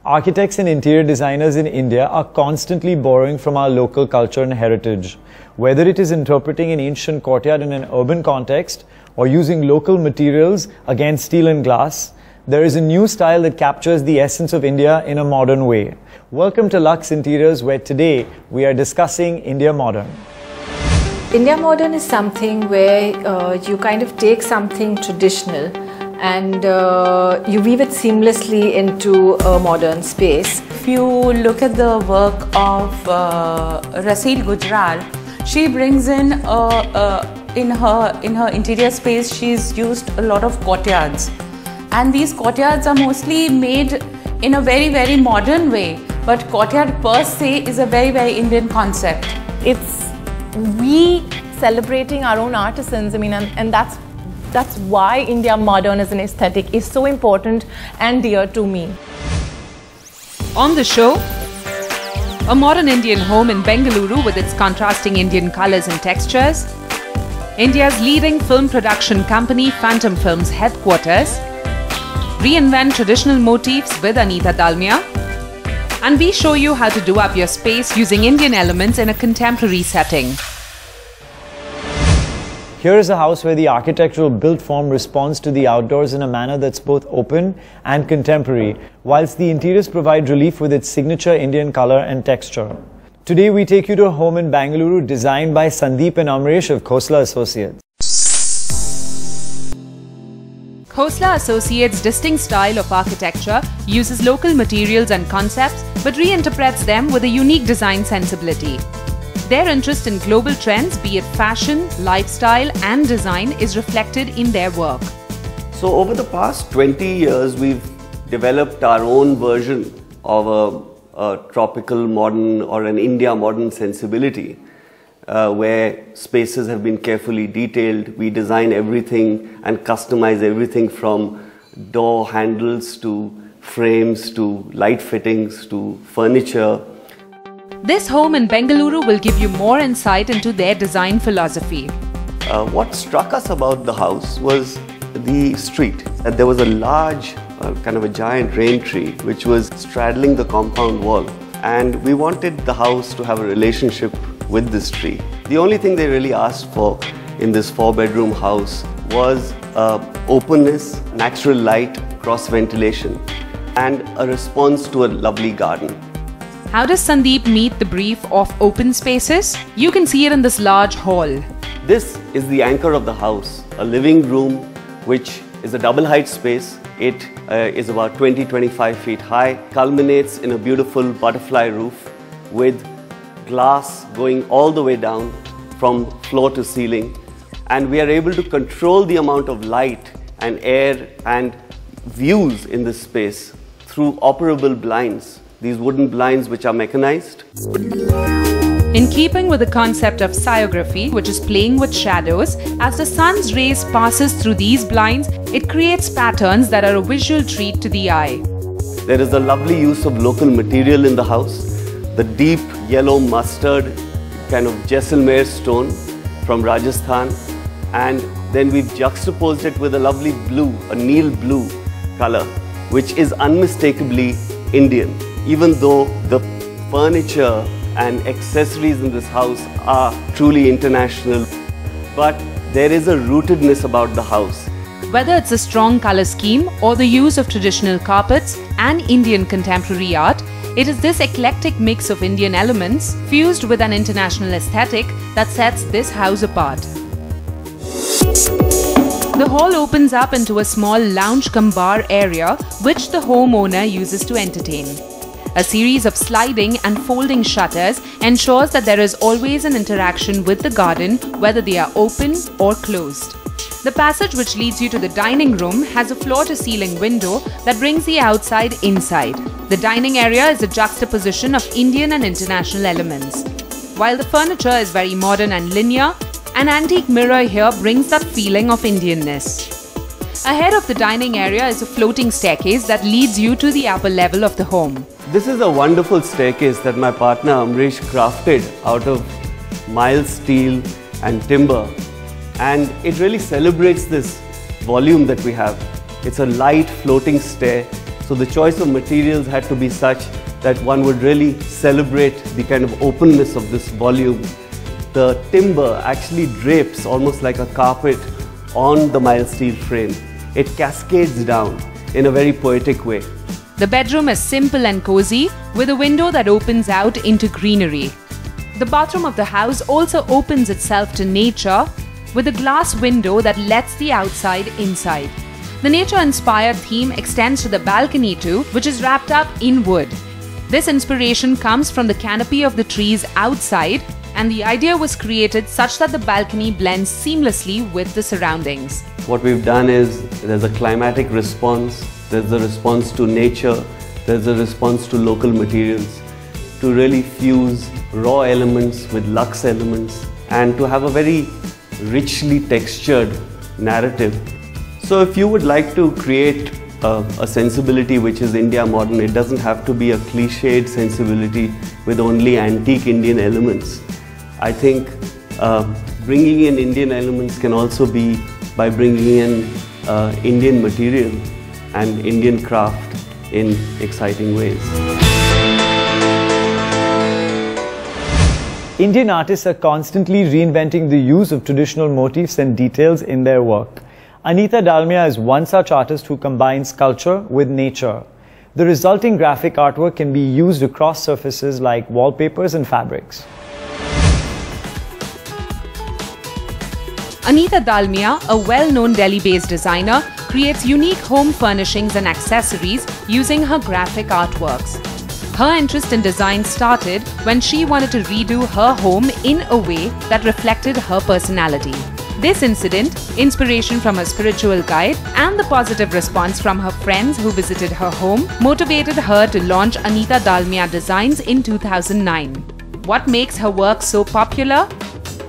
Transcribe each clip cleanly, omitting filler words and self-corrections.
Architects and interior designers in India are constantly borrowing from our local culture and heritage. Whether it is interpreting an ancient courtyard in an urban context or using local materials against steel and glass, there is a new style that captures the essence of India in a modern way. Welcome to Luxe Interiors, where today we are discussing India Modern. India Modern is something where you kind of take something traditional and you weave it seamlessly into a modern space. If you look at the work of Rasil Gujral, she brings in in her interior space, she's used a lot of courtyards, and these courtyards are mostly made in a very modern way, but courtyard per se is a very Indian concept. It's we celebrating our own artisans, and that's why India Modern as an aesthetic is so important and dear to me. On the show, a modern Indian home in Bengaluru with its contrasting Indian colors and textures, India's leading film production company Phantom Films headquarters, reinvent traditional motifs with Anita Dalmia, and we show you how to do up your space using Indian elements in a contemporary setting. Here is a house where the architectural built form responds to the outdoors in a manner that's both open and contemporary, whilst the interiors provide relief with its signature Indian color and texture. Today we take you to a home in Bengaluru designed by Sandeep and Amresh of Khosla Associates. Khosla Associates' distinct style of architecture uses local materials and concepts but reinterprets them with a unique design sensibility. Their interest in global trends, be it fashion, lifestyle and design, is reflected in their work. So over the past 20 years, we've developed our own version of a tropical modern or an India modern sensibility, where spaces have been carefully detailed. We design everything and customize everything from door handles to frames to light fittings to furniture. This home in Bengaluru will give you more insight into their design philosophy. What struck us about the house was the street. There was a large, kind of a giant rain tree which was straddling the compound wall, and we wanted the house to have a relationship with this tree. The only thing they really asked for in this 4-bedroom house was openness, natural light, cross ventilation, and a response to a lovely garden. How does Sandeep meet the brief of open spaces? You can see it in this large hall. This is the anchor of the house, a living room which is a double height space. It is about 20-25 feet high, culminates in a beautiful butterfly roof with glass going all the way down from floor to ceiling, and we are able to control the amount of light and air and views in this space through operable blinds. These wooden blinds which are mechanized. In keeping with the concept of sciography, which is playing with shadows, as the sun's rays passes through these blinds, it creates patterns that are a visual treat to the eye. There is a lovely use of local material in the house. The deep yellow mustard kind of Jaisalmer stone from Rajasthan, and then we've juxtaposed it with a lovely blue, a Neil blue color, which is unmistakably Indian. Even though the furniture and accessories in this house are truly international, but there is a rootedness about the house. Whether it's a strong color scheme or the use of traditional carpets and Indian contemporary art, it is this eclectic mix of Indian elements fused with an international aesthetic that sets this house apart. The hall opens up into a small lounge-cum-bar area which the homeowner uses to entertain. A series of sliding and folding shutters ensures that there is always an interaction with the garden, whether they are open or closed. The passage which leads you to the dining room has a floor-to-ceiling window that brings the outside inside. The dining area is a juxtaposition of Indian and international elements. While the furniture is very modern and linear, an antique mirror here brings that feeling of Indianness. Ahead of the dining area is a floating staircase that leads you to the upper level of the home. This is a wonderful staircase that my partner Amresh crafted out of mild steel and timber, and it really celebrates this volume that we have. It's a light floating stair So the choice of materials had to be such that one would really celebrate the kind of openness of this volume. The timber actually drapes almost like a carpet on the mild steel frame. It cascades down in a very poetic way. The bedroom is simple and cozy, with a window that opens out into greenery. The bathroom of the house also opens itself to nature, with a glass window that lets the outside inside. The nature-inspired theme extends to the balcony too, which is wrapped up in wood. This inspiration comes from the canopy of the trees outside, and the idea was created such that the balcony blends seamlessly with the surroundings. What we've done is there's a climatic response, there's a response to nature, there's a response to local materials, to really fuse raw elements with luxe elements and to have a very richly textured narrative. So if you would like to create a sensibility which is India modern, it doesn't have to be a cliched sensibility with only antique Indian elements. I think bringing in Indian elements can also be by bringing in Indian material and Indian craft in exciting ways. Indian artists are constantly reinventing the use of traditional motifs and details in their work. Anita Dalmia is one such artist who combines culture with nature. The resulting graphic artwork can be used across surfaces like wallpapers and fabrics. Anita Dalmia, a well-known Delhi-based designer, creates unique home furnishings and accessories using her graphic artworks. Her interest in design started when she wanted to redo her home in a way that reflected her personality. This incident, inspiration from her spiritual guide, and the positive response from her friends who visited her home motivated her to launch Anita Dalmia Designs in 2009. What makes her work so popular?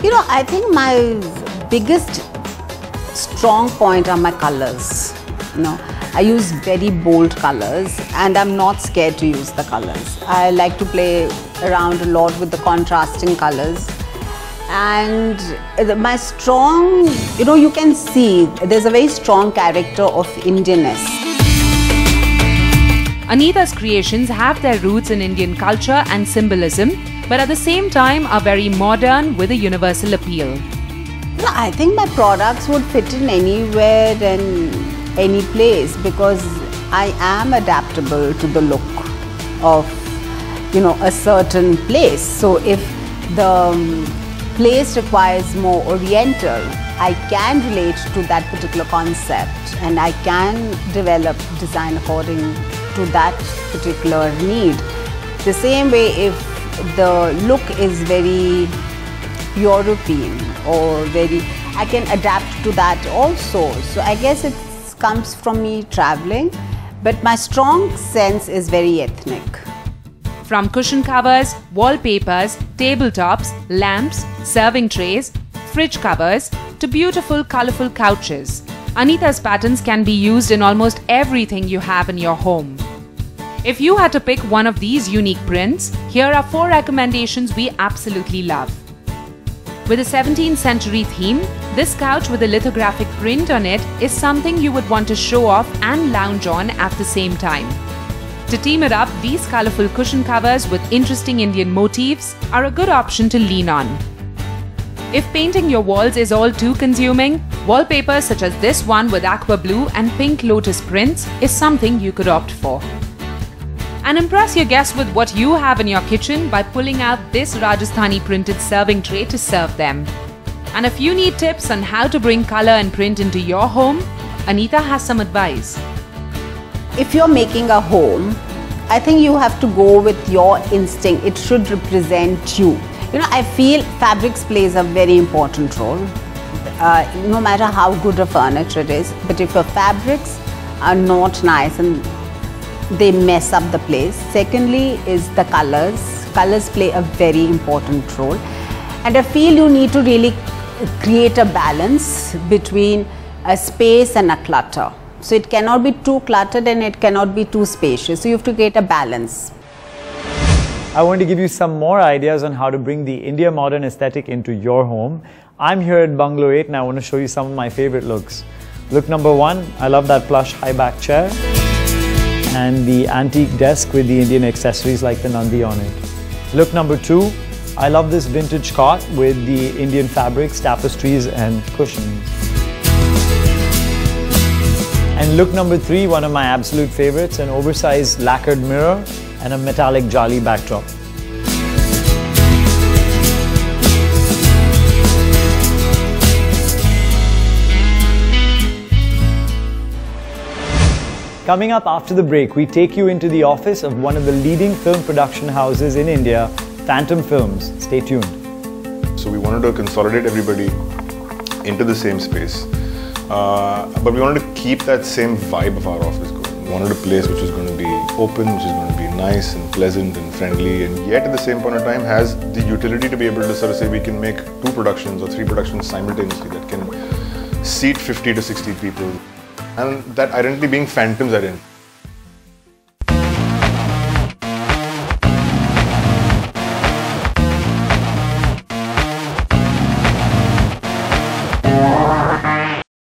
You know, I think my biggest strong point are my colors. You know, I use very bold colors and I'm not scared to use the colors. I like to play around a lot with the contrasting colors. And my strong, you know, you can see there's a very strong character of Indianness. Anita's creations have their roots in Indian culture and symbolism, but at the same time are very modern with a universal appeal. No, I think my products would fit in anywhere and any place because I am adaptable to the look of, you know, a certain place. So if the place requires more oriental, I can relate to that particular concept and I can develop design according to that particular need. The same way, if the look is very European or very, I can adapt to that also. So I guess it comes from me traveling, but my strong sense is very ethnic. From cushion covers, wallpapers, tabletops, lamps, serving trays, fridge covers, to beautiful colorful couches, Anita's patterns can be used in almost everything you have in your home. If you had to pick one of these unique prints, here are 4 recommendations we absolutely love. With a 17th century theme, this couch with a lithographic print on it is something you would want to show off and lounge on at the same time. To team it up, these colorful cushion covers with interesting Indian motifs are a good option to lean on. If painting your walls is all too consuming, wallpapers such as this one with aqua blue and pink lotus prints is something you could opt for. And impress your guests with what you have in your kitchen by pulling out this Rajasthani printed serving tray to serve them. And if you need tips on how to bring color and print into your home, Anita has some advice. If you're making a home, I think you have to go with your instinct. It should represent you. You know, I feel fabrics plays a very important role, no matter how good a furniture it is. But if your fabrics are not nice and they mess up the place. Secondly is the colors. Colors play a very important role. And I feel you need to really create a balance between a space and a clutter. So it cannot be too cluttered and it cannot be too spacious. So you have to create a balance. I want to give you some more ideas on how to bring the India modern aesthetic into your home. I'm here at Bungalow 8 and I want to show you some of my favorite looks. Look number 1, I love that plush high back chair. and the antique desk with the Indian accessories like the Nandi on it. Look number 2, I love this vintage cot with the Indian fabrics, tapestries and cushions. And look number 3, one of my absolute favorites, an oversized lacquered mirror and a metallic jali backdrop. Coming up after the break, we take you into the office of one of the leading film production houses in India, Phantom Films. Stay tuned. So we wanted to consolidate everybody into the same space, but we wanted to keep that same vibe of our office going. We wanted a place which is going to be open, which is going to be nice and pleasant and friendly, and yet at the same point of time has the utility to be able to sort of say we can make 2 productions or 3 productions simultaneously that can seat 50 to 60 people. And that identity being Phantom's identity.